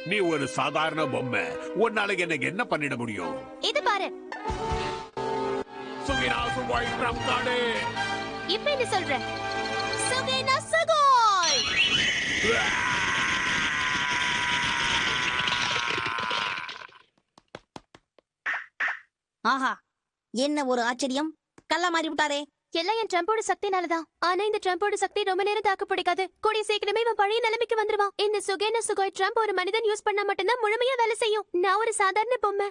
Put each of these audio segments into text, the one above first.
நீ ஒரு சாதாரண பொம்மை. உன்னால எனக்கு என்ன பண்ணிட முடியும்? இது பாரு. சுகினா சுகோய் ட்ரம் கார்டு. இப்ப என்ன சொல்ற? சுகினா சுகோய். ஆஹா, என்ன ஒரு ஆச்சரியம்! கல்ல மாறி விட்டாரே. எல்லாம் என் ட்ரம்போட சக்தினாலதான். ஆனா இந்த ட்ரம்போட சக்தி ரொம்ப நேரம் தாக்கு பிடிக்காது. கூடிய சீக்கிரமே இவன் பழைய நிலைமைக்கு வந்துருவான். இந்த சுகேன சுகோய் ட்ரம்ப் ஒரு மனிதன் யூஸ் பண்ணா மட்டும்தான் முழுமையா வேலை செய்யும். நான் ஒரு சாதாரண பொம்மை.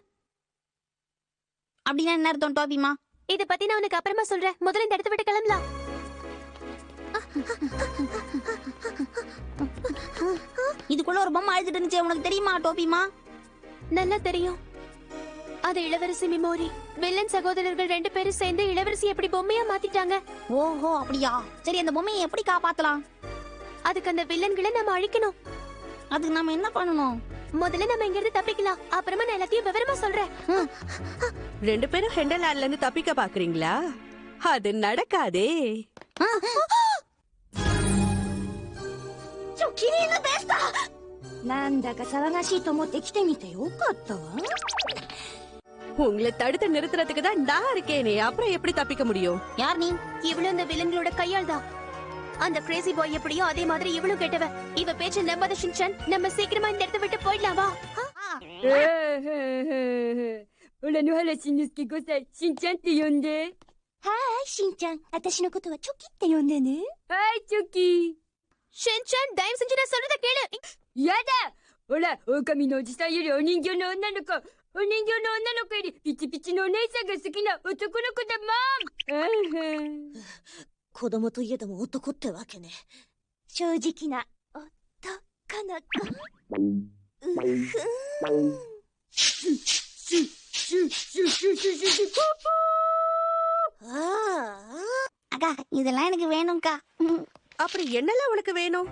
அப்படின்னா என்ன அர்த்தம் டோபிமா? இத பத்தி நான் உனக்கு அப்புறமா சொல்றேன். முதல்ல இந்த இடத்த விட்டு கிளம்பலாம். இதுக்குள்ள ஒரு பொம்மை அழுதுட்டு இருந்துச்சு, உனக்கு தெரியுமா டோபிமா? நல்லா தெரியும். அது இளவரசி மிமோரி. வில்லன் சகோதரர்கள் 2 பேரும் சேர்ந்து இளவரசி எப்படி பொம்மையா மாத்திட்டாங்க. ஓஹோ, அப்படியா? சரி, அந்த பொம்மையை எப்படி காப்பாத்தலாம்? அதுக்கு அந்த வில்லன்களை நம்ம அழிக்கணும். அதுக்கு நாம என்ன பண்ணணும்? முதல்ல நம்ம இங்க இருந்து தப்பிக்கலாம். அப்புறமா நான் எல்லாத்தையும் விவரமா சொல்றேன். 2 பேரும் ஹெண்டலாண்ட்ல இருந்து தப்பிக்க பாக்குறீங்களா? அது நடக்காதே. உங்களை தடுத்து நிறுத்துறதுக்கு தான் நான் இருக்கேனே. அப்புறம் எப்படி தப்பிக்க முடியும்? யார் நீ? இவளும் அந்த வில்லன்களோட கையால் தான். அந்த கிரேசி பாய் எப்படியோ அதே மாதிரி இவளும் கெட்டவ. இவ பேச்சு நம்பாத ஷின்சான். நம்ம சீக்கிரமா இந்த இடத்தை விட்டு போயிடலாம் வா. 俺の話につき5歳、しんちゃんって呼んで。はい、しんちゃん。私のことはチョキって呼んでね。はい、チョキ。ஷின்சான், தயவு செஞ்சு நான் சொல்றத கேளு. やだほら、狼のおじさんよりお人形の女の子。お人形の女の子よりピチピチのお姉さんが好きな男の子だもん。子供といえども男ってわけね。正直な男の子。அக்கா, இதெல்லாம் எனக்கு வேணும்க்கா. அப்படி என்னெல்லாம் உனக்கு வேணும்?